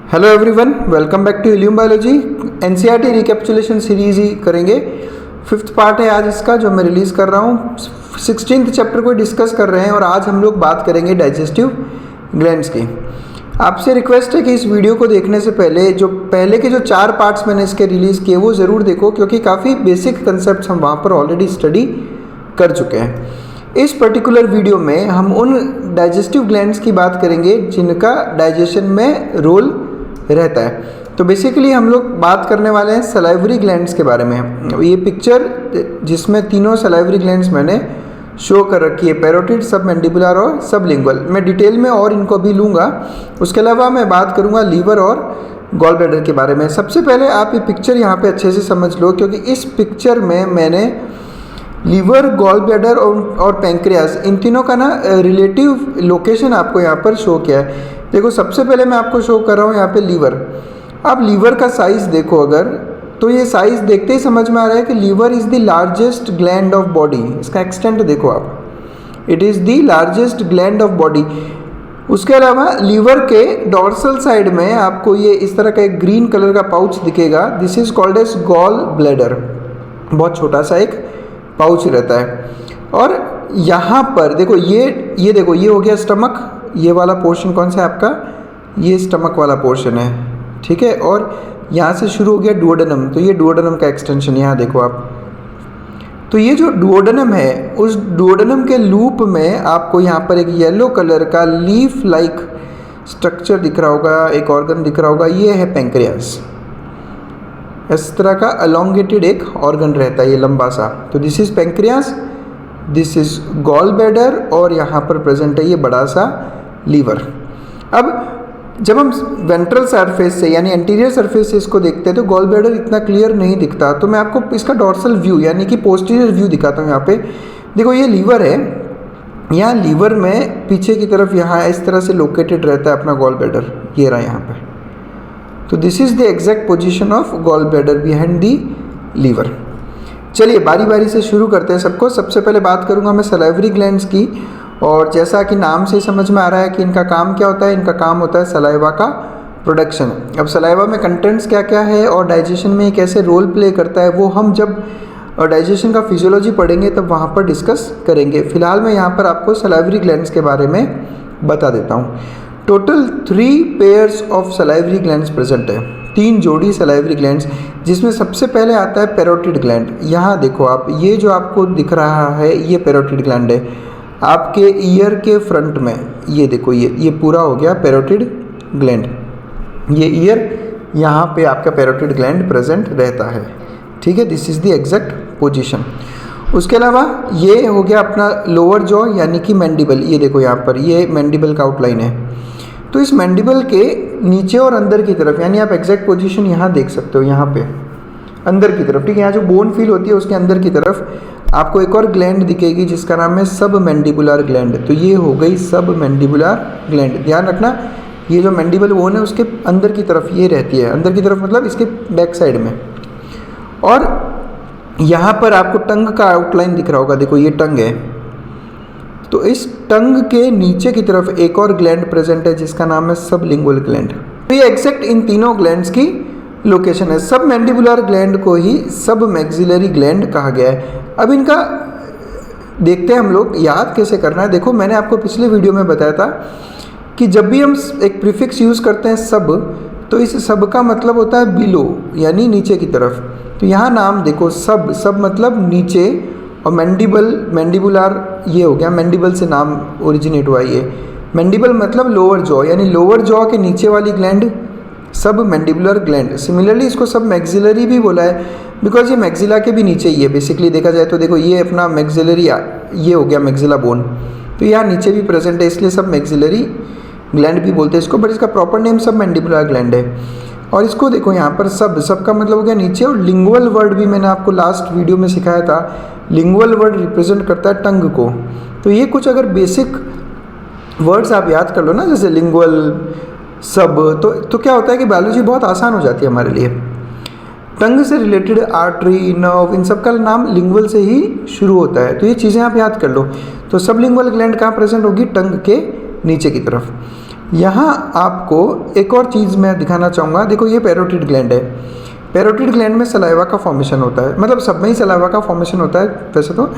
Hello everyone, welcome back to Illume Biology. NCERT recapitulation series ही करेंगे। Fifth part है आज इसका जो मैं रिलीज़ कर रहा हूँ। 16th चैप्टर को डिस्कस कर रहे हैं और आज हम लोग बात करेंगे डाइजेस्टिव ग्लैंड्स की। आपसे रिक्वेस्ट है कि इस वीडियो को देखने से पहले जो 4 पार्ट्स मैंने इसके रिलीज़ किए वो ज़रूर देखो, क्योंकि काफ़ी बेसिक कंसेप्ट हम वहाँ पर ऑलरेडी स्टडी कर चुके हैं। इस पर्टिकुलर वीडियो में हम उन डाइजेस्टिव ग्लैंड्स की बात करेंगे जिनका डाइजेशन में रोल रहता है। तो बेसिकली हम लोग बात करने वाले हैं सलाइवरी ग्लैंड्स के बारे में। ये पिक्चर जिसमें तीनों सलाइवरी ग्लैंड्स मैंने शो कर रखी है, पैरोटिड, सबमैंडिबुलर और सबलिंगुअल। मैं डिटेल में और इनको भी लूँगा। उसके अलावा मैं बात करूँगा लीवर और गॉल ब्लैडर के बारे में। सबसे पहले आप ये पिक्चर यहाँ पे अच्छे से समझ लो, क्योंकि इस पिक्चर में मैंने लीवर, गॉल ब्लैडर और पैंक्रियास, इन तीनों का ना रिलेटिव लोकेशन आपको यहाँ पर शो किया है। देखो, सबसे पहले मैं आपको शो कर रहा हूँ यहाँ पे लीवर। आप लीवर का साइज़ देखो अगर, तो ये साइज़ देखते ही समझ में आ रहा है कि liver is the largest gland of body. इसका एक्सटेंट देखो आप, it is the largest gland of body. उसके अलावा लीवर के डॉर्सल साइड में आपको ये इस तरह का एक ग्रीन कलर का पाउच दिखेगा। This is called as gall bladder. बहुत छोटा सा एक पाउच रहता है। और यहाँ पर देखो, ये देखो, ये हो गया स्टमक। ये वाला पोर्शन कौन सा है आपका? ये स्टमक वाला पोर्शन है, ठीक है। और यहाँ से शुरू हो गया डुओडेनम, तो ये डुओडेनम का एक्सटेंशन यहाँ देखो आप। तो ये जो डुओडेनम है, उस डुओडेनम के लूप में आपको यहाँ पर एक येलो कलर का लीफ लाइक स्ट्रक्चर दिख रहा होगा, एक ऑर्गन दिख रहा होगा। ये है पैंक्रियास। इस तरह का अलोंगेटेड एक ऑर्गन रहता है, ये लंबा सा। तो this is pancreas, this is gall bladder और यहाँ पर प्रेजेंट है ये बड़ा सा लीवर। अब जब हम वेंट्रल सरफेस से यानी एंटीरियर सरफेस से इसको देखते हैं तो गॉल ब्लैडर इतना क्लियर नहीं दिखता। तो मैं आपको इसका डॉर्सल व्यू यानी कि पोस्टीरियर व्यू दिखाता हूँ। यहाँ पे देखो, ये लीवर है। यहाँ लीवर में पीछे की तरफ यहाँ इस तरह से लोकेटेड रहता है अपना गॉल ब्लैडर। ये रहा यहाँ पे। तो this is the exact position of gall bladder behind the liver. चलिए बारी बारी से शुरू करते हैं सबको। सबसे पहले बात करूँगा मैं सलाइवरी ग्लैंड्स की। और जैसा कि नाम से समझ में आ रहा है कि इनका काम क्या होता है, इनका काम होता है सलाइवा का प्रोडक्शन। अब सलाइवा में कंटेंट्स क्या क्या है और डाइजेशन में कैसे रोल प्ले करता है, वो हम जब डाइजेशन का फिजियोलॉजी पढ़ेंगे तब वहाँ पर डिस्कस करेंगे। फिलहाल मैं यहाँ पर आपको सलाइवरी ग्लैंड्स के बारे में बता देता हूँ। Total 3 pairs of salivary glands present है। 3 जोड़ी सलाइवरी ग्लैंड्स, जिसमें सबसे पहले आता है पैरोटिड ग्लैंड। यहाँ देखो आप, ये जो आपको दिख रहा है ये पैरोटिड ग्लैंड है। आपके ईयर के फ्रंट में ये देखो, ये पूरा हो गया पैरोटिड ग्लैंड। ये ईयर, यहाँ पे आपका पैरोटिड ग्लैंड प्रेजेंट रहता है, ठीक है। This is the exact position. उसके अलावा ये हो गया अपना लोअर जॉ यानी कि मैंडिबल। ये देखो यहाँ पर, ये मैंडिबल का आउटलाइन है। तो इस मैंडिबल के नीचे और अंदर की तरफ, यानी आप एग्जैक्ट पोजीशन यहाँ देख सकते हो, यहाँ पे अंदर की तरफ, ठीक है। यहाँ जो बोन फील होती है उसके अंदर की तरफ आपको एक और ग्लैंड दिखेगी जिसका नाम है सब मैंडिबुलर ग्लैंड। तो ये हो गई सब मैंडिबुलर ग्लैंड। ध्यान रखना, ये जो मैंडिबल बोन है उसके अंदर की तरफ ये रहती है। अंदर की तरफ मतलब इसके बैक साइड में। और यहाँ पर आपको टंग का आउटलाइन दिख रहा होगा। देखो, ये टंग है। तो इस टंग के नीचे की तरफ एक और ग्लैंड प्रेजेंट है जिसका नाम है सबलिंगुअल ग्लैंड। तो ये एग्जैक्ट इन तीनों ग्लैंड्स की लोकेशन है। सब मैंडिबुलर ग्लैंड को ही सब मैक्सिलरी ग्लैंड कहा गया है। अब इनका देखते हैं हम लोग याद कैसे करना है। देखो, मैंने आपको पिछले वीडियो में बताया था कि जब भी हम एक प्रीफिक्स यूज़ करते हैं सब, तो इस सब का मतलब होता है बिलो यानी नीचे की तरफ। तो यहाँ नाम देखो, सब मतलब नीचे, और मैंडिबुलर ये हो गया, मैंडिबल से नाम ओरिजिनेट हुआ। ये मैंडिबल मतलब लोअर जॉ, यानी लोअर जॉ के नीचे वाली ग्लैंड सब मैंडिबुलर ग्लैंड। सिमिलरली इसको सब मैक्सिलरी भी बोला है, बिकॉज ये मैक्सिला के भी नीचे ही है बेसिकली देखा जाए तो। देखो, ये अपना मैक्सिलरी, ये हो गया मैक्सिला बोन, तो यहाँ नीचे भी प्रेजेंट है, इसलिए सब मैक्सिलरी ग्लैंड भी बोलते हैं इसको, बट इसका प्रॉपर नेम सब मैंडिबुलर ग्लैंड है। और इसको देखो यहाँ पर सब का मतलब हो गया नीचे। और लिंगुअल वर्ड भी मैंने आपको लास्ट वीडियो में सिखाया था। लिंगुअल वर्ड रिप्रेजेंट करता है टंग को। तो ये कुछ अगर बेसिक वर्ड्स आप याद कर लो ना, जैसे लिंगुअल, सब, तो क्या होता है कि बायोलॉजी बहुत आसान हो जाती है हमारे लिए। टंग से रिलेटेड आर्टरी, नर्व, इन सब का नाम लिंगुअल से ही शुरू होता है। तो ये चीज़ें आप याद कर लो। तो सब लिंगुअल ग्लैंड कहाँ प्रेजेंट होगी? टंग के नीचे की तरफ। यहाँ आपको एक और चीज़ मैं दिखाना चाहूँगा। देखो ये पैरोटिड ग्लैंड है। पैरोटिड ग्लैंड में सलाइवा का फॉर्मेशन होता है, मतलब सब में ही सलाइवा का फॉर्मेशन होता है वैसे तो।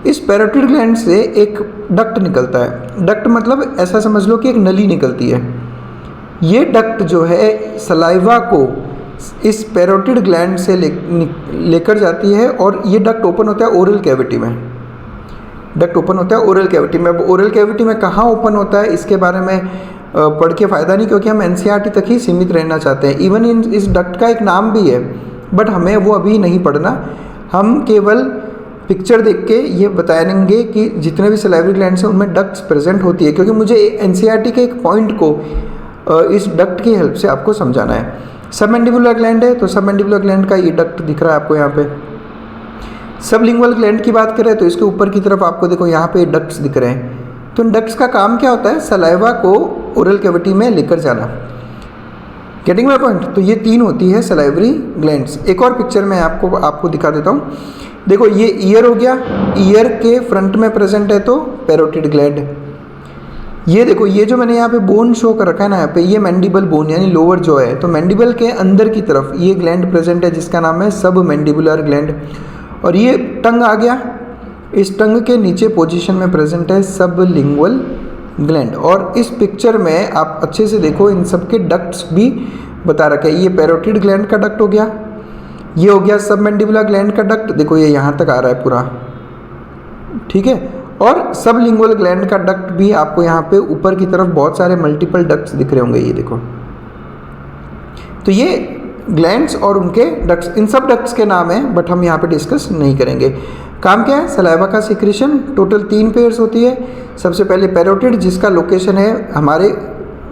इस पैरोटिड ग्लैंड से एक डक्ट निकलता है। डक्ट मतलब ऐसा समझ लो कि एक नली निकलती है। ये डक्ट जो है सलाइवा को इस पैरोटिड ग्लैंड से लेकर जाती है और ये डक्ट ओपन होता है ओरल कैविटी में। डक्ट ओपन होता है ओरल कैविटी में। अब ओरल कैविटी में कहाँ ओपन होता है इसके बारे में पढ़ के फ़ायदा नहीं, क्योंकि हम एनसीईआरटी तक ही सीमित रहना चाहते हैं। इवन इस डक्ट का एक नाम भी है, बट हमें वो अभी नहीं पढ़ना। हम केवल पिक्चर देख के ये बताएंगे कि जितने भी सलाइवरी ग्लैंड्स हैं उनमें डक्ट्स प्रेजेंट होती है, क्योंकि मुझे एनसीईआरटी के एक पॉइंट को इस डक्ट की हेल्प से आपको समझाना है। सबमैंडिबुलर ग्लैंड है तो सबमैंडिबुलर ग्लैंड का ये डक्ट दिख रहा है आपको यहाँ पे। सबलिंगुअल ग्लैंड की बात करें तो इसके ऊपर की तरफ आपको देखो यहाँ पे डक्ट्स दिख रहे हैं। तो इन डक्ट्स का काम क्या होता है? सलाइवा को ओरल कैविटी में लेकर जाना। Getting my point? तो ये तीन होती है सलाइवरी ग्लैंड्स। एक और पिक्चर में आपको दिखा देता हूँ। देखो ये ईयर हो गया, ईयर के फ्रंट में प्रेजेंट है तो पैरोटिड ग्लैंड। ये देखो ये जो मैंने यहाँ पे बोन शो कर रखा है ना, यहाँ पे ये मैंडिबल बोन यानी लोअर जॉ है। तो मैंडिबल के अंदर की तरफ ये ग्लैंड प्रेजेंट है जिसका नाम है सब मैंडिबुलर ग्लैंड। और ये टंग आ गया, इस टंग के नीचे पोजीशन में प्रेजेंट है सबलिंगुअल ग्लैंड। और इस पिक्चर में आप अच्छे से देखो इन सब के डक्ट्स भी बता रखे हैं। ये पैरोटिड ग्लैंड का डक्ट हो गया, ये हो गया सबमैंडिबुलर ग्लैंड का डक्ट, देखो ये यहाँ तक आ रहा है पूरा, ठीक है। और सबलिंगुअल ग्लैंड का डक्ट भी आपको यहाँ पे ऊपर की तरफ बहुत सारे मल्टीपल डक्ट्स दिख रहे होंगे, ये देखो। तो ये ग्लैंड्स और उनके डक्ट्स, इन सब डक्ट्स के नाम हैं, बट हम यहाँ पे डिस्कस नहीं करेंगे। काम क्या है? सलाइवा का सिक्रीशन। टोटल 3 पेयर्स होती है। सबसे पहले पैरोटिड जिसका लोकेशन है हमारे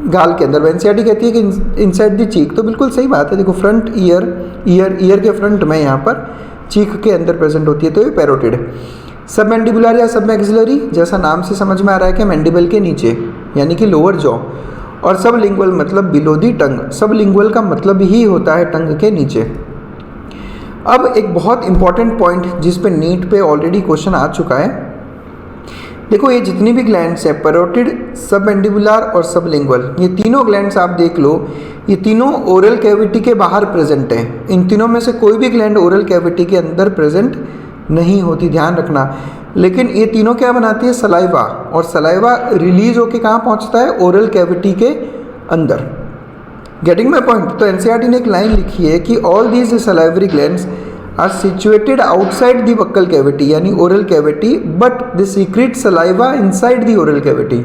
गाल के अंदर। एनसीईआरटी कहती है कि इनसाइड द चीक, तो बिल्कुल सही बात है। देखो फ्रंट ईयर के फ्रंट में यहाँ पर चीक के अंदर प्रेजेंट होती है, तो ये पैरोटिड। सब मैंडिबुलर या सब मैक्सिलरी, जैसा नाम से समझ में आ रहा है कि मैंडिबल के नीचे यानी कि लोअर जॉ। और सब लिंगुअल मतलब बिलो दी टंग। सब लिंगुअल का मतलब ही होता है टंग के नीचे। अब एक बहुत इंपॉर्टेंट पॉइंट जिस पे नीट पे ऑलरेडी क्वेश्चन आ चुका है। देखो ये जितनी भी ग्लैंड्स है पैरोटिड, सब मैंडिबुलर और सब लिंगुअल, ये तीनों ग्लैंड्स आप देख लो, ये तीनों ओरल कैविटी के बाहर प्रेजेंट हैं। इन तीनों में से कोई भी ग्लैंड ओरल कैविटी के अंदर प्रेजेंट नहीं होती, ध्यान रखना। लेकिन ये तीनों क्या बनाती है? सलाइवा। और सलाइवा रिलीज होके कहाँ पहुँचता है? ओरल कैविटी के अंदर। Getting my point? तो एनसीईआरटी ने एक लाइन लिखी है कि all these salivary glands are situated outside the buccal cavity यानी oral cavity, but the secret saliva inside the oral cavity.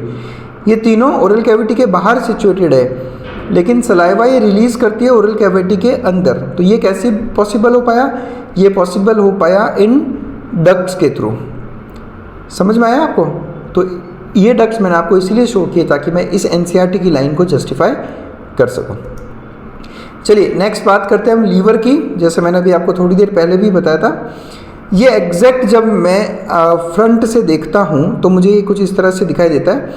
ये तीनों ओरल कैविटी के बाहर सिचुएटेड है, लेकिन सलाइवा ये रिलीज करती है ओरल कैविटी के अंदर। तो ये कैसे पॉसिबल हो पाया? ये पॉसिबल हो पाया इन डक्ट्स के थ्रू। समझ में आया आपको? तो ये डक्ट्स मैंने आपको इसीलिए शो किए ताकि मैं इस एनसीईआरटी की लाइन को जस्टिफाई कर सकूं। चलिए नेक्स्ट बात करते हैं हम लीवर की। जैसे मैंने अभी आपको थोड़ी देर पहले भी बताया था, ये एग्जैक्ट जब मैं फ्रंट से देखता हूँ तो मुझे ये कुछ इस तरह से दिखाई देता है।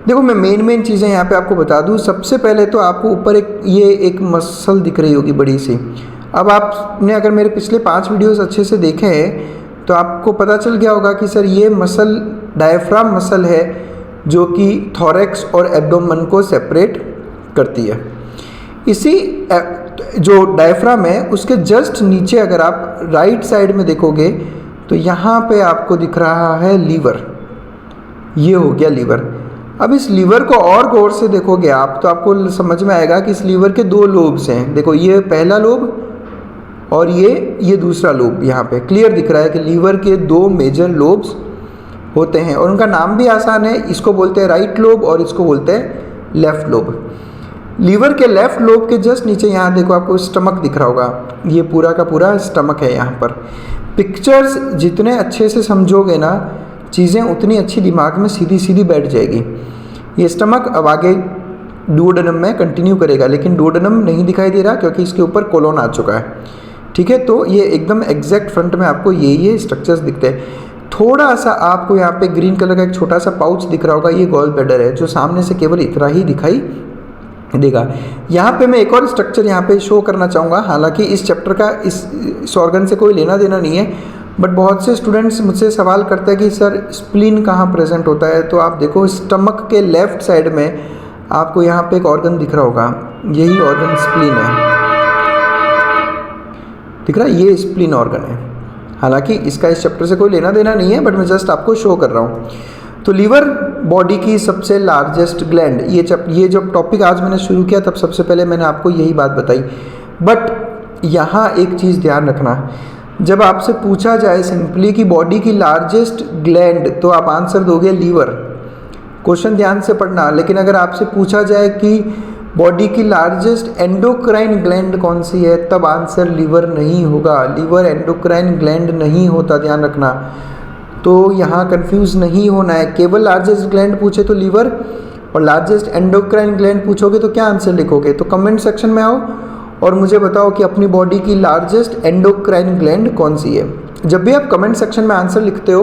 देखो मैं मेन चीज़ें यहाँ पे आपको बता दूँ। सबसे पहले तो आपको ऊपर एक मसल दिख रही होगी बड़ी सी। अब आपने अगर मेरे पिछले 5 वीडियोस अच्छे से देखे हैं तो आपको पता चल गया होगा कि सर ये मसल डायफ्राम मसल है जो कि थोरैक्स और एब्डोमेन को सेपरेट करती है। इसी जो डायफ्राम है उसके जस्ट नीचे अगर आप राइट साइड में देखोगे तो यहाँ पे आपको दिख रहा है लीवर। ये हो गया लीवर। अब इस लीवर को और गौर से देखोगे आप तो आपको समझ में आएगा कि इस लीवर के 2 लोब्स हैं। देखो ये पहला लोब और ये दूसरा लोब। यहाँ पे क्लियर दिख रहा है कि लीवर के 2 मेजर लोब्स होते हैं और उनका नाम भी आसान है। इसको बोलते हैं राइट लोब और इसको बोलते हैं लेफ्ट लोब। लीवर के लेफ्ट लोब के जस्ट नीचे यहाँ देखो आपको स्टमक दिख रहा होगा। ये पूरा का पूरा स्टमक है। यहाँ पर पिक्चर्स जितने अच्छे से समझोगे ना चीज़ें उतनी अच्छी दिमाग में सीधी बैठ जाएगी। ये स्टमक अब आगे डुओडेनम में कंटिन्यू करेगा, लेकिन डुओडेनम नहीं दिखाई दे रहा क्योंकि इसके ऊपर कोलोन आ चुका है, ठीक है। तो ये एकदम एग्जैक्ट फ्रंट में आपको ये स्ट्रक्चर्स दिखते हैं। थोड़ा सा आपको यहाँ पे ग्रीन कलर का एक छोटा सा पाउच दिख रहा होगा, ये गॉल ब्लैडर है जो सामने से केवल इतना ही दिखाई देगा। यहाँ पे मैं एक और स्ट्रक्चर यहाँ पे शो करना चाहूँगा। हालांकि इस चैप्टर का इस ऑर्गन से कोई लेना देना नहीं है, बट बहुत से स्टूडेंट्स मुझसे सवाल करते हैं कि सर स्प्लीन कहाँ प्रेजेंट होता है। तो आप देखो स्टमक के लेफ्ट साइड में आपको यहाँ पे एक ऑर्गन दिख रहा होगा, यही ऑर्गन स्प्लीन है, दिख रहा है, ये स्प्लीन ऑर्गन है। हालांकि इसका इस चैप्टर से कोई लेना देना नहीं है, बट मैं जस्ट आपको शो कर रहा हूँ। तो लीवर बॉडी की सबसे लार्जेस्ट ग्लैंड, ये जब टॉपिक आज मैंने शुरू किया तब सबसे पहले मैंने आपको यही बात बताई। बट यहाँ एक चीज़ ध्यान रखना, जब आपसे पूछा जाए सिंपली कि बॉडी की लार्जेस्ट ग्लैंड, तो आप आंसर दोगे लीवर। क्वेश्चन ध्यान से पढ़ना। लेकिन अगर आपसे पूछा जाए कि बॉडी की लार्जेस्ट एंडोक्राइन ग्लैंड कौन सी है, तब आंसर लीवर नहीं होगा। लीवर एंडोक्राइन ग्लैंड नहीं होता, ध्यान रखना। तो यहाँ कंफ्यूज नहीं होना है। केवल लार्जेस्ट ग्लैंड पूछे तो लीवर, और लार्जेस्ट एंडोक्राइन ग्लैंड पूछोगे तो क्या आंसर लिखोगे। तो कमेंट सेक्शन में आओ और मुझे बताओ कि अपनी बॉडी की लार्जेस्ट एंडोक्राइन ग्लैंड कौन सी है। जब भी आप कमेंट सेक्शन में आंसर लिखते हो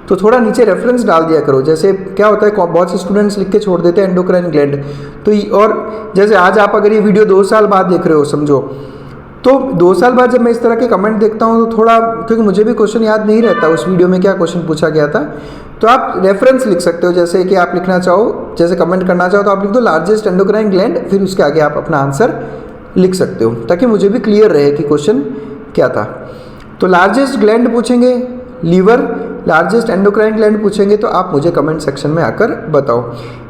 तो थोड़ा नीचे रेफरेंस डाल दिया करो। जैसे क्या होता है, बहुत से स्टूडेंट्स लिख के छोड़ देते हैं एंडोक्राइन ग्लैंड। तो और जैसे आज आप अगर ये वीडियो 2 साल बाद देख रहे हो समझो, तो 2 साल बाद जब मैं इस तरह के कमेंट देखता हूँ तो थोड़ा, क्योंकि मुझे भी क्वेश्चन याद नहीं रहता उस वीडियो में क्या क्वेश्चन पूछा गया था, तो आप रेफरेंस लिख सकते हो। जैसे कि आप लिखना चाहो, जैसे कमेंट करना चाहो तो आप लिख दो लार्जेस्ट एंडोक्राइन ग्लैंड, फिर उसके आगे आप अपना आंसर लिख सकते हो, ताकि मुझे भी क्लियर रहे कि क्वेश्चन क्या था। तो लार्जेस्ट ग्लैंड पूछेंगे लीवर, लार्जेस्ट एंडोक्राइन ग्लैंड पूछेंगे तो आप मुझे कमेंट सेक्शन में आकर बताओ।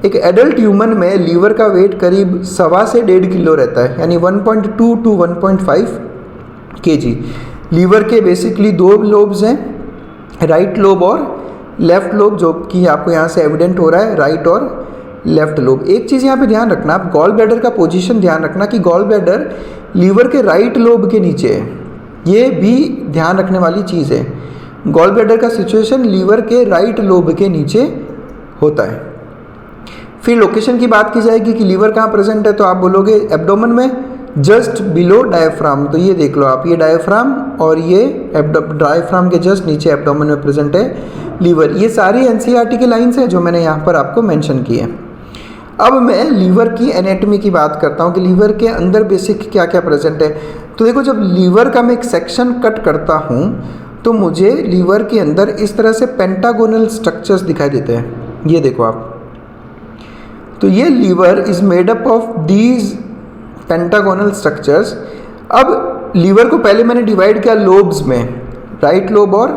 एक एडल्ट ह्यूमन में लीवर का वेट करीब 1.25 से 1.5 किलो रहता है, यानी 1.2 to 1.5 kg। लीवर के बेसिकली 2 लोब्स हैं, राइट लोब और लेफ्ट लोब, जो कि आपको यहाँ से एविडेंट हो रहा है, राइट और लेफ्ट लोब। एक चीज़ यहाँ पे ध्यान रखना, आप गॉल ब्लैडर का पोजीशन ध्यान रखना कि गॉल ब्लैडर लीवर के राइट लोब के नीचे है, ये भी ध्यान रखने वाली चीज़ है। गॉल ब्लैडर का सिचुएशन लीवर के राइट लोब के नीचे होता है। फिर लोकेशन की बात की जाएगी कि लीवर कहाँ प्रेजेंट है, तो आप बोलोगे एब्डोमेन में, जस्ट बिलो डायफ्राम। तो ये देख लो आप, ये डायफ्राम और ये डायफ्राम के जस्ट नीचे एब्डोमेन में प्रेजेंट है लीवर। ये सारी एनसीईआरटी की लाइन्स हैं जो मैंने यहाँ पर आपको मेंशन की है। अब मैं लीवर की एनेटमी की बात करता हूँ कि लीवर के अंदर बेसिक क्या क्या प्रेजेंट है। तो देखो, जब लीवर का मैं एक सेक्शन कट करता हूँ तो मुझे लीवर के अंदर इस तरह से पेंटागोनल स्ट्रक्चर्स दिखाई देते हैं। ये देखो आप, तो ये liver is made up of these pentagonal structures. अब लीवर को पहले मैंने डिवाइड किया लोब्स में, राइट लोब और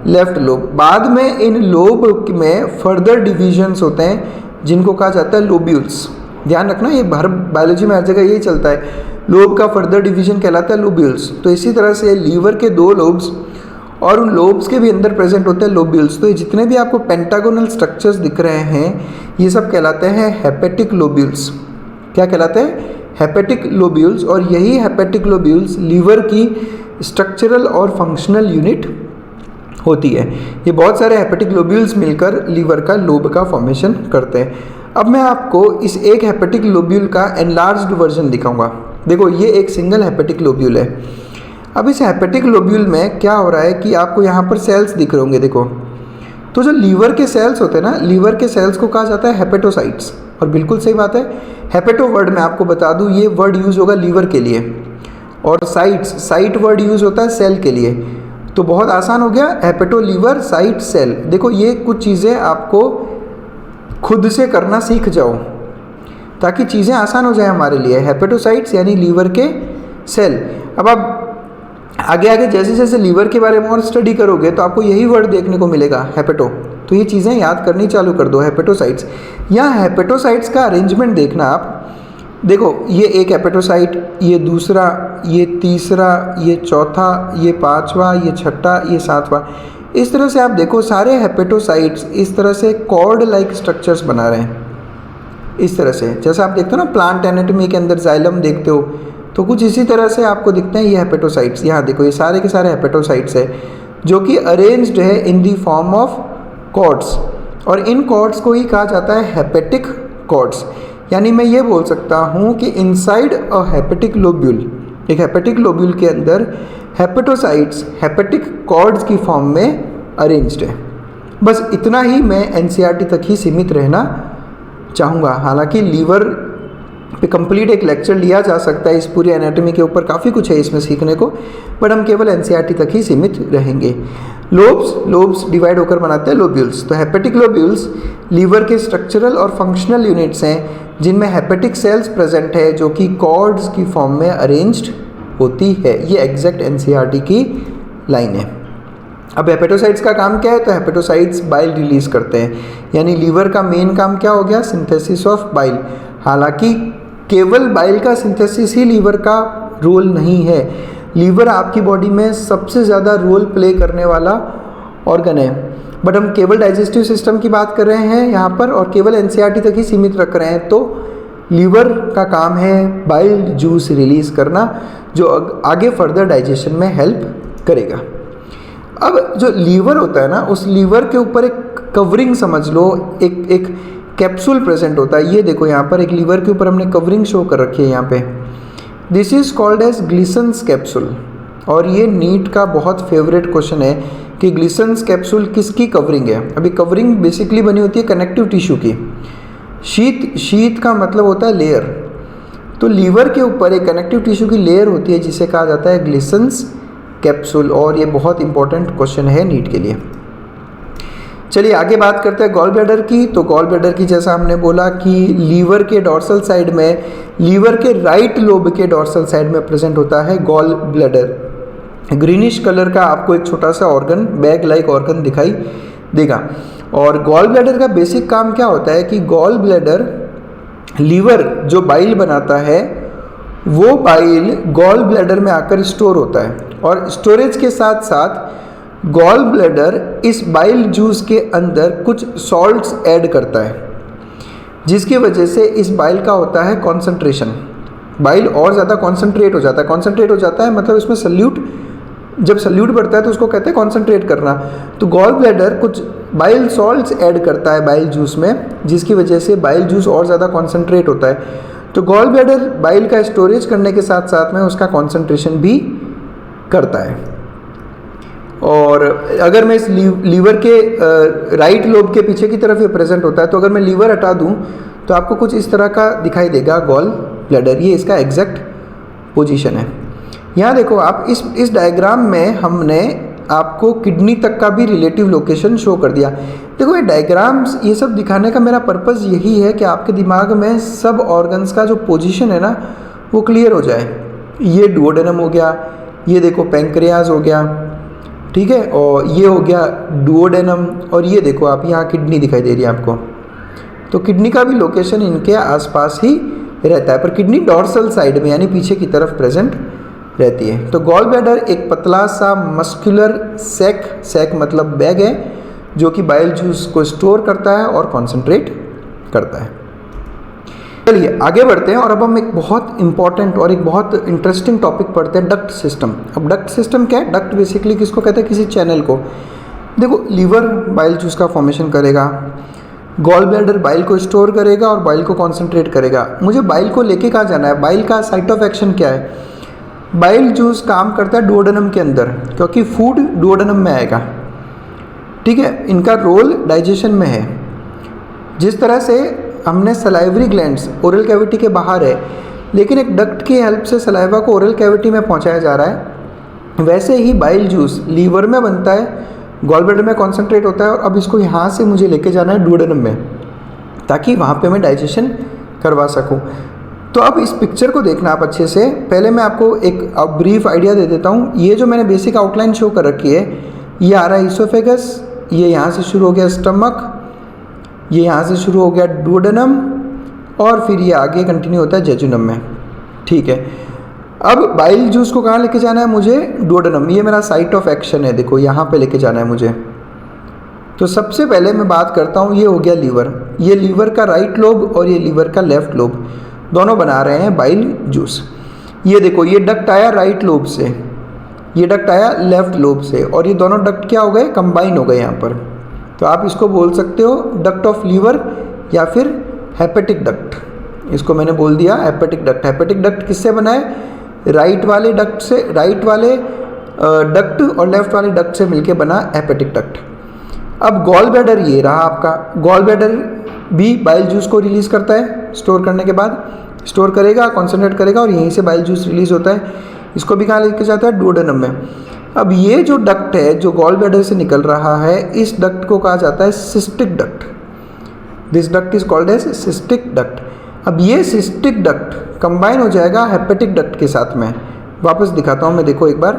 लेफ्ट लोब। बाद में इन लोब में फर्दर डिविजन्स होते हैं जिनको कहा जाता है लोब्यूल्स। ध्यान रखना, ये हर बायोलॉजी में हर जगह यही चलता है, लोब का फर्दर डिवीजन कहलाता है लोब्यूल्स। तो इसी तरह से लीवर के 2 लोब्स और उन लोब्स के भी अंदर प्रेजेंट होते हैं लोब्यूल्स। तो ये जितने भी आपको पेंटागोनल स्ट्रक्चर्स दिख रहे हैं, ये सब कहलाते हैं हेपेटिक लोब्यूल्स। क्या कहलाते हैं? Hepatic lobules. और यही हेपेटिक लोब्यूल्स लीवर की स्ट्रक्चरल और फंक्शनल यूनिट होती है। ये बहुत सारे हेपेटिक लोब्यूल्स मिलकर लीवर का लोब का फॉर्मेशन करते हैं। अब मैं आपको इस एक हेपेटिक लोब्यूल का एनलार्ज्ड वर्जन दिखाऊंगा। देखो, ये एक सिंगल हेपेटिक लोब्यूल है। अब इस हेपेटिक लोब्यूल में क्या हो रहा है कि आपको यहाँ पर सेल्स दिख रहे होंगे। देखो, तो जो लीवर के सेल्स होते हैं ना, लीवर के सेल्स को कहा जाता है हेपेटोसाइट्स। और बिल्कुल सही बात है, हेपेटो वर्ड मैं आपको बता दूँ, ये वर्ड यूज़ होगा लीवर के लिए, और साइट वर्ड यूज़ होता है सेल के लिए। तो बहुत आसान हो गया, हेपेटो लीवर साइट सेल। देखो, ये कुछ चीज़ें आपको खुद से करना सीख जाओ ताकि चीज़ें आसान हो जाए हमारे लिए। हेपेटोसाइट्स यानी लीवर के सेल। अब आप आगे आगे जैसे जैसे लीवर के बारे में और स्टडी करोगे तो आपको यही वर्ड देखने को मिलेगा, हेपेटो। तो ये चीज़ें याद करनी चालू कर दो, हेपेटोसाइट्स। यहाँ हेपेटोसाइट्स का अरेंजमेंट देखना आप। देखो, ये एक हेपेटोसाइट, ये दूसरा, ये तीसरा, ये चौथा, ये पांचवा, ये छठा, ये सातवां। इस तरह से आप देखो, सारे हेपेटोसाइट्स इस तरह से कॉर्ड लाइक स्ट्रक्चर्स बना रहे हैं। इस तरह से जैसे आप देखते हो ना प्लांट एनाटॉमी के अंदर जाइलम देखते हो, तो कुछ इसी तरह से आपको दिखते हैं ये हेपेटोसाइट्स। यहाँ देखो, ये सारे के सारे हेपेटोसाइट्स है जो कि अरेंज्ड है इन दी फॉर्म ऑफ कॉर्ड्स। और इन कॉर्ड्स को ही कहा जाता है हेपेटिक कॉर्ड्स। यानी मैं ये बोल सकता हूँ कि इनसाइड अ हेपेटिक लोब्यूल, एक हेपेटिक लोब्यूल के अंदर हेपेटोसाइट्स हेपेटिक कॉर्ड्स की फॉर्म में अरेंज्ड है। बस इतना ही मैं एनसीईआरटी तक ही सीमित रहना चाहूँगा। हालांकि लीवर पे कंप्लीट एक लेक्चर लिया जा सकता है इस पूरी एनाटॉमी के ऊपर, काफ़ी कुछ है इसमें सीखने को, बट हम केवल एनसीईआरटी तक ही सीमित रहेंगे। लोब्स डिवाइड होकर बनाते हैं लोब्यूल्स। तो हेपेटिक लोब्यूल्स लीवर के स्ट्रक्चरल और फंक्शनल यूनिट्स हैं जिनमें हेपेटिक सेल्स प्रेजेंट है जो कि कॉर्ड्स की फॉर्म में अरेंज्ड होती है। ये एग्जैक्ट एनसीईआरटी की लाइन है। अब हेपेटोसाइट्स का काम क्या है? तो हेपेटोसाइट्स बाइल रिलीज करते हैं, यानी लीवर का मेन काम क्या हो गया? Synthesis of bile. हालांकि केवल बाइल का सिंथेसिस ही लीवर का रोल नहीं है, लीवर आपकी बॉडी में सबसे ज़्यादा रोल प्ले करने वाला ऑर्गन है, बट हम केवल डाइजेस्टिव सिस्टम की बात कर रहे हैं यहाँ पर और केवल एनसीईआरटी तक ही सीमित रख रहे हैं। तो लीवर का काम है बाइल जूस रिलीज करना, जो आगे फर्दर डाइजेशन में हेल्प करेगा। अब जो लीवर होता है ना, उस लीवर के ऊपर एक कवरिंग समझ लो, एक कैप्सूल प्रेजेंट होता है। ये देखो यहाँ पर एक लीवर के ऊपर हमने कवरिंग शो कर रखी है यहाँ पे। This is called as Glisson's capsule. और ये नीट का बहुत फेवरेट क्वेश्चन है कि ग्लिसन्स कैप्सूल किसकी कवरिंग है। अभी कवरिंग बेसिकली बनी होती है कनेक्टिव टिश्यू की। शीत का मतलब होता है लेयर। तो लीवर के ऊपर एक कनेक्टिव टिश्यू की लेयर होती है जिसे कहा जाता है ग्लिसन्स कैप्सूल, और ये बहुत इंपॉर्टेंट क्वेश्चन है नीट के लिए। चलिए आगे बात करते हैं गॉल ब्लैडर की। तो गॉल ब्लैडर की जैसा हमने बोला कि लीवर के डॉर्सल साइड में, लीवर के राइट लोब के डॉर्सल साइड में प्रेजेंट होता है गॉल ब्लैडर। ग्रीनिश कलर का आपको एक छोटा सा ऑर्गन, बैग लाइक ऑर्गन दिखाई देगा। और गॉल ब्लैडर का बेसिक काम क्या होता है कि गॉल ब्लैडर, लीवर जो बाइल बनाता है वो बाइल गॉल ब्लैडर में आकर स्टोर होता है, और स्टोरेज के साथ साथ गॉल ब्लैडर इस बाइल जूस के अंदर कुछ सॉल्ट्स ऐड करता है, जिसकी वजह से इस बाइल का होता है कॉन्सेंट्रेशन। बाइल और ज़्यादा कॉन्सेंट्रेट हो जाता है। कॉन्सेंट्रेट हो जाता है मतलब इसमें सल्यूट, जब सल्यूट बढ़ता है तो उसको कहते हैं कॉन्सेंट्रेट करना। तो गॉल ब्लैडर कुछ बाइल सॉल्ट्स ऐड करता है बाइल जूस में, जिसकी वजह से बाइल जूस और ज़्यादा कॉन्सेंट्रेट होता है। तो गॉल ब्लैडर बाइल का स्टोरेज करने के साथ साथ में उसका कॉन्सेंट्रेशन भी करता है। और अगर मैं इस लीवर के राइट लोब के पीछे की तरफ ये प्रेजेंट होता है, तो अगर मैं लीवर हटा दूं तो आपको कुछ इस तरह का दिखाई देगा गॉल ब्लैडर। ये इसका एग्जैक्ट पोजीशन है। यहाँ देखो आप इस डायग्राम में हमने आपको किडनी तक का भी रिलेटिव लोकेशन शो कर दिया। देखो ये डायग्राम्स, ये सब दिखाने का मेरा पर्पज़ यही है कि आपके दिमाग में सब ऑर्गन्स का जो पोजीशन है ना वो क्लियर हो जाए। ये डुओडेनम हो गया, ये देखो पैंक्रियाज हो गया, ठीक है, और ये हो गया डुओडेनम, और ये देखो आप यहाँ किडनी दिखाई दे रही है आपको। तो किडनी का भी लोकेशन इनके आसपास ही रहता है, पर किडनी डॉर्सल साइड में यानी पीछे की तरफ प्रेजेंट रहती है। तो गॉल ब्लैडर एक पतला सा मस्कुलर सैक मतलब बैग है जो कि बाइल जूस को स्टोर करता है और कॉन्सेंट्रेट करता है। चलिए आगे बढ़ते हैं और अब हम एक बहुत इंपॉर्टेंट और एक बहुत इंटरेस्टिंग टॉपिक पढ़ते हैं, डक्ट सिस्टम। अब डक्ट सिस्टम क्या है? डक्ट बेसिकली किसको कहते हैं? किसी चैनल को। देखो लीवर बाइल जूस का फॉर्मेशन करेगा, गॉल ब्लैडर बाइल को स्टोर करेगा और बाइल को कॉन्सेंट्रेट करेगा। मुझे बाइल को लेके कहाँ जाना है? बाइल का साइट ऑफ एक्शन क्या है? बाइल जूस काम करता है डुओडेनम के अंदर, क्योंकि फूड डुओडेनम में आएगा, ठीक है। इनका रोल डाइजेशन में है। जिस तरह से हमने सलाइवरी ग्लैंड्स ओरल कैविटी के बाहर है, लेकिन एक डक्ट की हेल्प से सलाइवा को ओरल कैविटी में पहुंचाया जा रहा है, वैसे ही बाइल जूस लीवर में बनता है, गॉल ब्लैडर में कॉन्सेंट्रेट होता है, और अब इसको यहाँ से मुझे लेके जाना है डुओडेनम में, ताकि वहाँ पे मैं डाइजेशन करवा सकूँ। तो अब इस पिक्चर को देखना आप अच्छे से। पहले मैं आपको एक ब्रीफ आइडिया दे देता हूँ। ये जो मैंने बेसिक आउटलाइन शो कर रखी है, ये आ रहा है इसोफेगस, ये यहाँ से शुरू हो गया स्टमक, ये यहाँ से शुरू हो गया डुओडेनम, और फिर ये आगे कंटिन्यू होता है जेजुनम में, ठीक है। अब बाइल जूस को कहाँ लेके जाना है मुझे? डुओडेनम। ये मेरा साइट ऑफ एक्शन है, देखो यहाँ पे लेके जाना है मुझे। तो सबसे पहले मैं बात करता हूँ, ये हो गया लीवर। ये लीवर का राइट लोब और ये लीवर का लेफ्ट लोब दोनों बना रहे हैं बाइल जूस। ये देखो ये डक्ट आया राइट लोब से, ये डक्ट आया लेफ्ट लोब से, और ये दोनों डक्ट क्या हो गए? कंबाइन हो गए यहाँ पर। तो आप इसको बोल सकते हो डक्ट ऑफ लीवर या फिर हेपेटिक डक्ट। इसको मैंने बोल दिया हेपेटिक डक्ट। हेपेटिक डक्ट किससे बना है? राइट वाले डक्ट से, राइट वाले डक्ट और लेफ्ट वाले डक्ट से मिलके बना हेपेटिक डक्ट। अब गॉल ब्लैडर ये रहा आपका। गॉल ब्लैडर भी बाइल जूस को रिलीज करता है स्टोर करने के बाद। स्टोर करेगा, कॉन्सेंट्रेट करेगा और यहीं से बाइल जूस रिलीज होता है। इसको भी कहाँ लेके जाता है? डुओडेनम में। अब ये जो डक्ट है जो गॉल ब्लैडर से निकल रहा है, इस डक्ट को कहा जाता है cystic duct. This duct is called as cystic duct. अब ये सिस्टिक डक्ट कंबाइन हो जाएगा हेपेटिक डक्ट के साथ में। वापस दिखाता हूँ मैं, देखो एक बार,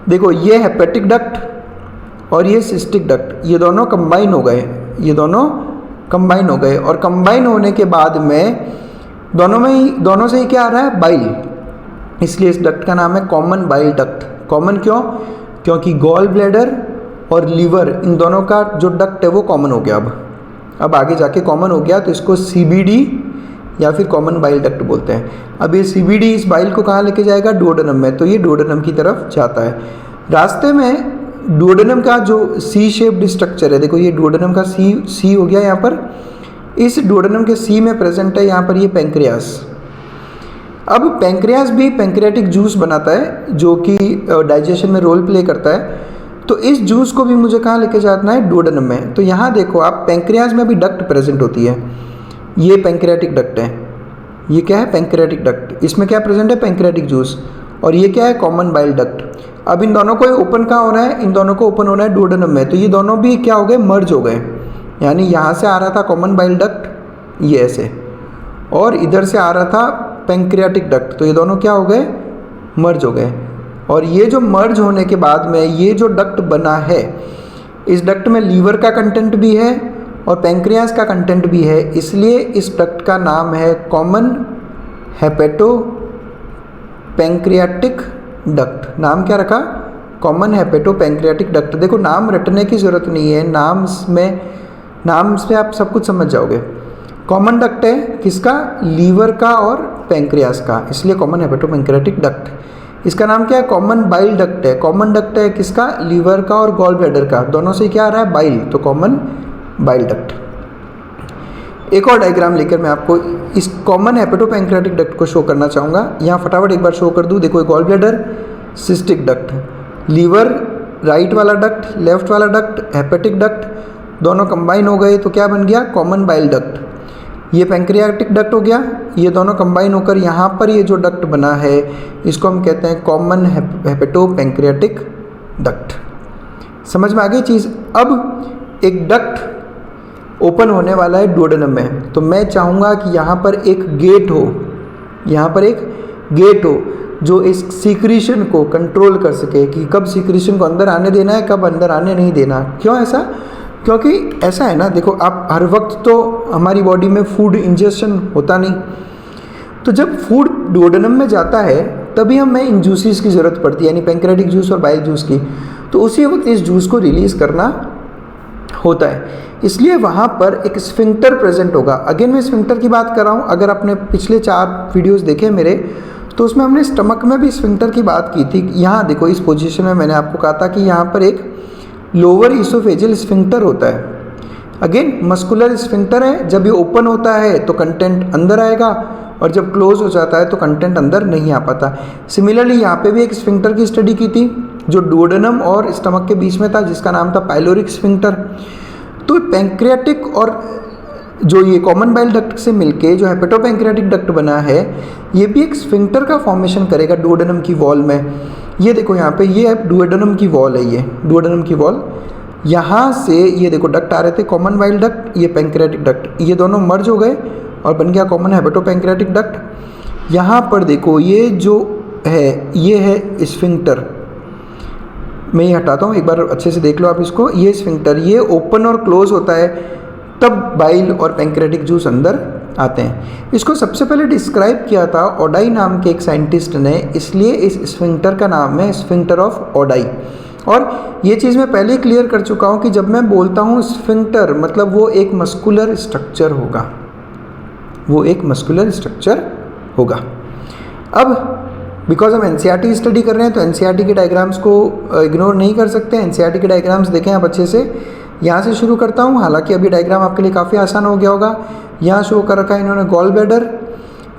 देखो ये हेपेटिक डक्ट और ये सिस्टिक डक्ट, ये दोनों कंबाइन हो गए, ये दोनों कंबाइन हो गए और कंबाइन होने के बाद में दोनों से ही क्या आ रहा है? बाइल। इसलिए इस डक्ट का नाम है कॉमन बाइल डक्ट। कॉमन क्यों? क्योंकि गॉल ब्लैडर और लीवर इन दोनों का जो डक्ट है वो कॉमन हो गया। अब आगे जाके कॉमन हो गया तो इसको सीबीडी या फिर कॉमन बाइल डक्ट बोलते हैं। अब ये सीबीडी इस बाइल को कहाँ लेके जाएगा? डुओडेनम में। तो ये डुओडेनम की तरफ जाता है। रास्ते में डुओडेनम का जो सी शेप्ड स्ट्रक्चर है, देखो ये डुओडेनम का सी हो गया यहाँ पर। इस डुओडेनम के सी में प्रेजेंट है यहाँ पर ये पैंक्रियास। अब पैंक्रियास भी पैंक्रियाटिक जूस बनाता है जो कि डाइजेशन में रोल प्ले करता है। तो इस जूस को भी मुझे कहाँ लेके जाना है? डुओडेनम में। तो यहाँ देखो आप, पैंक्रियास में भी डक्ट प्रेजेंट होती है। ये पैंक्रियाटिक डक्ट है, ये क्या है? Pancreatic duct. इसमें क्या प्रेजेंट है? Pancreatic juice. और ये क्या है? Common bile duct. अब इन दोनों को ओपन कहाँ हो रहा है? इन दोनों को ओपन होना है डुओडेनम में। तो ये दोनों भी क्या हो गए? मर्ज हो गए। यानी यहाँ से आ रहा था कॉमन बाइल डक्ट, ये ऐसे, और इधर से आ रहा था पैंक्रियाटिक डक्ट। तो ये दोनों क्या हो गए? मर्ज हो गए। और ये जो मर्ज होने के बाद में ये जो डक्ट बना है, इस डक्ट में लीवर का कंटेंट भी है और पैंक्रियास का कंटेंट भी है। इसलिए इस डक्ट का नाम है कॉमन हेपेटो पैंक्रियाटिक डक्ट। नाम क्या रखा? Common hepato pancreatic duct. देखो नाम रटने की ज़रूरत नहीं है, नाम से आप सब कुछ समझ जाओगे। कॉमन डक्ट है किसका? लीवर का और पैंक्रियास का, इसलिए कॉमन हेपेटो पैंक्रियाटिक डक्ट। इसका नाम क्या है? कॉमन बाइल डक्ट है। कॉमन डक्ट है किसका? लीवर का और गॉल ब्लैडर का, दोनों से क्या आ रहा है? बाइल। तो कॉमन बाइल डक्ट। एक और डायग्राम लेकर मैं आपको इस कॉमन हेपेटो पैंक्रियाटिक डक्ट को शो करना चाहूँगा। यहाँ फटाफट एक बार शो कर दूँ। देखो gall bladder, cystic duct, liver right वाला डक्ट, लेफ्ट वाला डक्ट, हेपेटिक डक्ट, दोनों कंबाइन हो गए तो क्या बन गया? Common bile duct. ये पैंक्रियाटिक डक्ट हो गया। ये दोनों कंबाइन होकर यहाँ पर ये जो डक्ट बना है इसको हम कहते हैं कॉमन हेपेटो पैंक्रियाटिक डक्ट। समझ में आ गई चीज़? अब एक डक्ट ओपन होने वाला है डुओडेनम में, तो मैं चाहूँगा कि यहाँ पर एक गेट हो, यहाँ पर एक गेट हो जो इस सीक्रेशन को कंट्रोल कर सके कि कब सीक्रेशन को अंदर आने देना है, कब अंदर आने नहीं देना। क्यों ऐसा? क्योंकि ऐसा है ना, देखो आप हर वक्त तो हमारी बॉडी में फूड इंजेक्शन होता नहीं, तो जब फूड डुओडेनम में जाता है तभी हमें इन जूसेस की ज़रूरत पड़ती है, यानी पैंक्रियाटिक जूस और बाइल जूस की। तो उसी वक्त इस जूस को रिलीज़ करना होता है, इसलिए वहाँ पर एक स्फिंक्टर प्रेजेंट होगा। अगेन मैं स्फिंक्टर की बात कर रहा हूँ। अगर आपने पिछले 4 वीडियोज़ देखे मेरे, तो उसमें हमने स्टमक में भी स्फिंक्टर की बात की थी। यहाँ देखो इस पोजीशन में मैंने आपको कहा था कि यहाँ पर एक लोअर इसोफेजियल स्फिंक्टर होता है। अगेन मस्कुलर स्फिंक्टर है, जब ये ओपन होता है तो कंटेंट अंदर आएगा और जब क्लोज हो जाता है तो कंटेंट अंदर नहीं आ पाता। सिमिलरली यहाँ पे भी एक स्फिंक्टर की स्टडी की थी जो डुओडेनम और स्टमक के बीच में था, जिसका नाम था पाइलोरिक स्फिंक्टर। तो पैंक्रियाटिक और जो ये कॉमन बाइल डक्ट से मिलके जो हेपेटो पैंक्रियाटिक डक्ट बना है, ये भी एक स्फिंक्टर का फॉर्मेशन करेगा डुओडेनम की वॉल में। ये देखो यहाँ पे ये डुओडेनम की वॉल है, ये डुओडेनम की वॉल। यहाँ से ये देखो डक्ट आ रहे थे, कॉमन बाइल डक्ट, ये पैंक्रियाटिक डक्ट, ये दोनों मर्ज हो गए और बन गया कॉमन हेपेटो पैंक्रियाटिक डक्ट। यहाँ पर देखो ये जो है ये है स्फिंक्टर। मैं ये हटाता हूँ, एक बार अच्छे से देख लो आप इसको। ये स्फिंक्टर ये ओपन और क्लोज होता है, तब बाइल और पैंक्रियाटिक जूस अंदर आते हैं। इसको सबसे पहले डिस्क्राइब किया था ओडाई नाम के एक साइंटिस्ट ने, इसलिए इस स्फिंक्टर का नाम है स्फिंक्टर ऑफ ओडाई। और ये चीज़ मैं पहले ही क्लियर कर चुका हूँ कि जब मैं बोलता हूँ स्फिंक्टर मतलब वो एक मस्कुलर स्ट्रक्चर होगा, वो एक मस्कुलर स्ट्रक्चर होगा। अब बिकॉज हम एनसीईआरटी स्टडी कर रहे हैं तो एनसीईआरटी के डायग्राम्स को इग्नोर नहीं कर सकते। एनसीईआरटी के डायग्राम्स देखें आप अच्छे से। यहाँ से शुरू करता हूँ, हालांकि अभी डायग्राम आपके लिए काफ़ी आसान हो गया होगा। यहाँ शो कर रखा है इन्होंने गॉल ब्लैडर,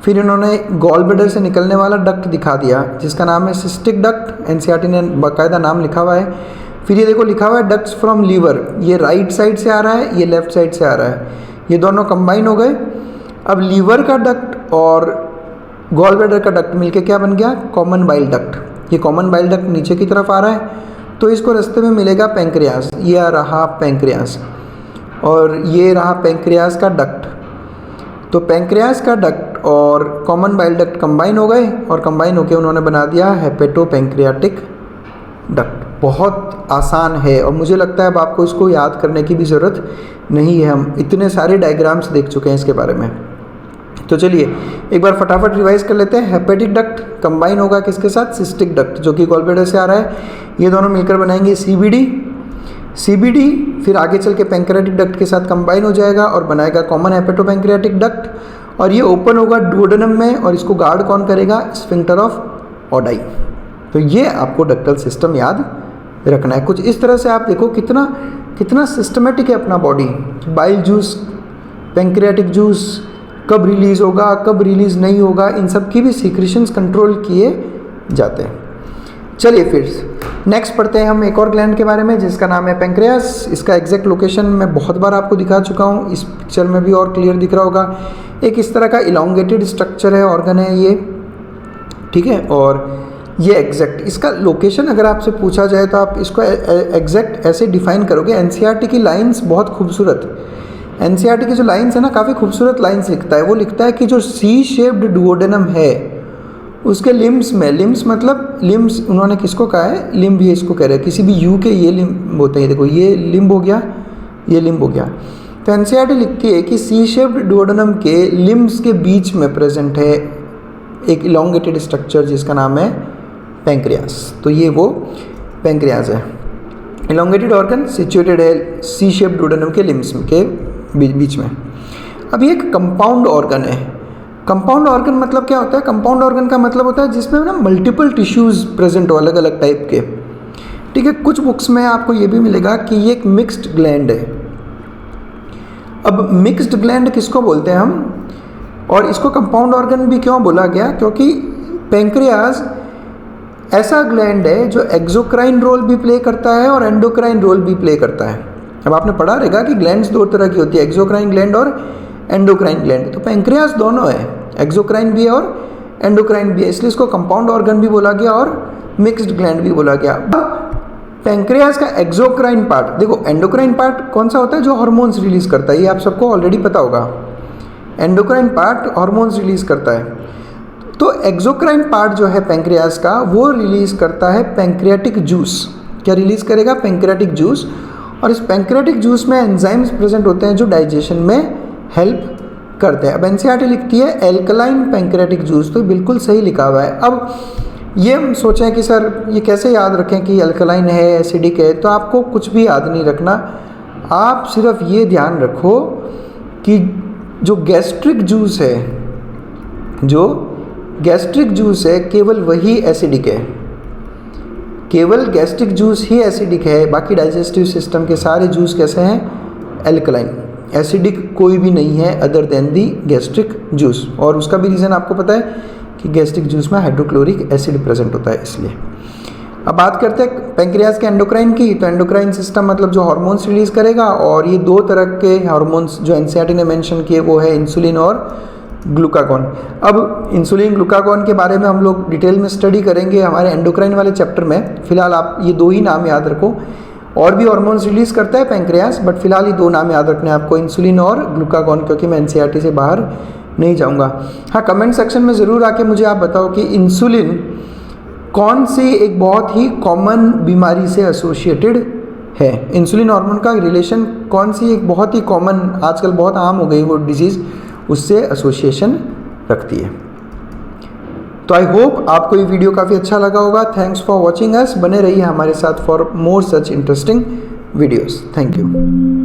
फिर इन्होंने गॉल ब्लैडर से निकलने वाला डक्ट दिखा दिया जिसका नाम है सिस्टिक डक्ट, एनसीईआरटी ने बाकायदा नाम लिखा हुआ है। फिर ये देखो लिखा हुआ है डक्ट्स फ्रॉम लीवर, ये राइट साइड से आ रहा है, ये लेफ्ट साइड से आ रहा है, ये दोनों कंबाइन हो गए। अब लीवर का डक्ट और गॉल ब्लैडर का डक्ट मिलके क्या बन गया, कॉमन बाइल डक्ट। ये कॉमन बाइल डक्ट नीचे की तरफ आ रहा है, तो इसको रास्ते में मिलेगा पैंक्रियास। ये आ रहा पैंक्रियास और ये रहा पैंक्रियास का डक्ट। तो पैंक्रियास का डक्ट और कॉमन बाइल डक्ट कंबाइन हो गए और कंबाइन होकर उन्होंने बना दिया हेपेटो पैंक्रियाटिक डक्ट। बहुत आसान है और मुझे लगता है अब आपको इसको याद करने की भी ज़रूरत नहीं है, हम इतने सारे डायग्राम्स देख चुके हैं इसके बारे में। तो चलिए एक बार फटाफट रिवाइज कर लेते हैं। हेपेटिक डक्ट कंबाइन होगा किसके साथ, सिस्टिक डक्ट, जो कि गॉल ब्लैडर से आ रहा है। ये दोनों मिलकर बनाएंगे सीबीडी, फिर आगे चल के पैंक्रियाटिक डक्ट के साथ कंबाइन हो जाएगा और बनाएगा कॉमन हेपेटो पैंक्रियाटिक डक्ट। और ये ओपन होगा डुओडेनम में और इसको गार्ड कौन करेगा, स्फिंक्टर ऑफ ओडाई। तो ये आपको डक्टल सिस्टम याद रखना है। कुछ इस तरह से आप देखो कितना सिस्टमेटिक है अपना body. Bile juice, pancreatic juice कब रिलीज़ होगा, कब रिलीज़ नहीं होगा, इन सब की भी सीक्रेशंस कंट्रोल किए जाते हैं। चलिए फिर नेक्स्ट पढ़ते हैं हम एक और ग्लैंड के बारे में जिसका नाम है पैंक्रियास। इसका एग्जैक्ट लोकेशन मैं बहुत बार आपको दिखा चुका हूँ, इस पिक्चर में भी और क्लियर दिख रहा होगा। एक इस तरह का इलोंगेटेड स्ट्रक्चर है, ऑर्गन है ये, ठीक है। और ये एग्जैक्ट इसका लोकेशन अगर आपसे पूछा जाए तो आप इसको एग्जैक्ट ऐसे डिफाइन करोगे। एनसीईआरटी की लाइंस बहुत खूबसूरत, एनसीईआरटी की जो लाइंस है ना, काफ़ी खूबसूरत लाइंस लिखता है। वो लिखता है कि जो सी शेप्ड डुओडेनम है उसके लिम्स में, लिम्स मतलब लिम्स उन्होंने किसको कहा है, लिम्ब ये इसको कह रहे हैं, किसी भी यू के ये लिम्ब होते हैं। देखो ये लिम्ब हो गया, ये लिम्ब हो गया। तो एनसीईआरटी लिखती है कि सी शेप्ड डुओडेनम के लिम्स के बीच में प्रेजेंट है एक इलोंगेटेड स्ट्रक्चर जिसका नाम है पैंक्रियास। तो ये वो पैंक्रियास है, इलोंगेटेड ऑर्गन सिचुएटेड है सी शेप्ड डुओडेनम के लिम्स के बीच में। अब ये एक कंपाउंड ऑर्गन है। कंपाउंड ऑर्गन मतलब क्या होता है, कंपाउंड ऑर्गन का मतलब होता है जिसमें ना मल्टीपल टिश्यूज़ प्रेजेंट हो, अलग अलग टाइप के, ठीक है। कुछ बुक्स में आपको ये भी मिलेगा कि ये एक मिक्स्ड ग्लैंड है। अब मिक्स्ड ग्लैंड किसको बोलते हैं हम, और इसको कंपाउंड ऑर्गन भी क्यों बोला गया, क्योंकि पैंक्रियास ऐसा ग्लैंड है जो एक्सोक्राइन रोल भी प्ले करता है और एंडोक्राइन रोल भी प्ले करता है। अब आपने पढ़ा रहेगा कि ग्लैंड्स दो तरह की होती है, एक्सोक्राइन ग्लैंड और एंडोक्राइन ग्लैंड। तो पैंक्रियास दोनों है, एक्सोक्राइन भी है और एंडोक्राइन भी है, इसलिए इसको कंपाउंड ऑर्गन भी बोला गया और मिक्स्ड ग्लैंड भी बोला गया। पैंक्रियास का एक्सोक्राइन पार्ट, देखो एंडोक्राइन पार्ट कौन सा होता है, जो हार्मोन्स रिलीज करता है, ये आप सबको ऑलरेडी पता होगा। एंडोक्राइन पार्ट हार्मोन्स रिलीज करता है। तो एक्सोक्राइन पार्ट जो है पैंक्रियास का, वो रिलीज करता है पैंक्रियाटिक जूस। क्या रिलीज करेगा, पैंक्रियाटिक जूस। और इस पैंक्रियाटिक जूस में एंजाइम्स प्रेजेंट होते हैं जो डाइजेशन में हेल्प करते हैं। अब एनसीईआरटी लिखती है एल्कलाइन पैंक्रियाटिक जूस, तो बिल्कुल सही लिखा हुआ है। अब ये हम सोचें कि सर ये कैसे याद रखें कि अल्कलाइन है, एसिडिक है, तो आपको कुछ भी याद नहीं रखना। आप सिर्फ ये ध्यान रखो कि जो गैस्ट्रिक जूस है, जो गैस्ट्रिक जूस है केवल वही एसिडिक है, केवल गैस्ट्रिक जूस ही एसिडिक है। बाकी डाइजेस्टिव सिस्टम के सारे जूस कैसे हैं, एल्कलाइन। एसिडिक कोई भी नहीं है अदर देन दी गैस्ट्रिक जूस। और उसका भी रीज़न आपको पता है कि गैस्ट्रिक जूस में हाइड्रोक्लोरिक एसिड प्रेजेंट होता है, इसलिए। अब बात करते हैं पैंक्रियास के एंडोक्राइन की। तो एंडोक्राइन सिस्टम मतलब जो हार्मोन्स रिलीज करेगा, और ये दो तरह के हार्मोन्स जो एनसीईआरटी ने मेंशन किए वो है इंसुलिन और ग्लूकागॉन। अब इंसुलिन ग्लूकागॉन के बारे में हम लोग डिटेल में स्टडी करेंगे हमारे एंडोक्राइन वाले चैप्टर में। फिलहाल आप ये दो ही नाम याद रखो, और भी हार्मोन्स रिलीज करता है पैंक्रियास, बट फिलहाल ये दो नाम याद रखने हैं आपको, इंसुलिन और ग्लूकागॉन, क्योंकि मैं एनसीईआरटी से बाहर नहीं जाऊंगा। हाँ, कमेंट सेक्शन में ज़रूर आके मुझे आप बताओ कि इंसुलिन कौन सी एक बहुत ही कॉमन बीमारी से एसोसिएटेड है। इंसुलिन हार्मोन का रिलेशन कौन सी एक बहुत ही कॉमन, आजकल बहुत आम हो गई वो डिजीज़, उससे एसोसिएशन रखती है। तो आई होप आपको ये वीडियो काफ़ी अच्छा लगा होगा। Thanks for watching us. बने रहिए हमारे साथ for more such interesting videos. Thank you.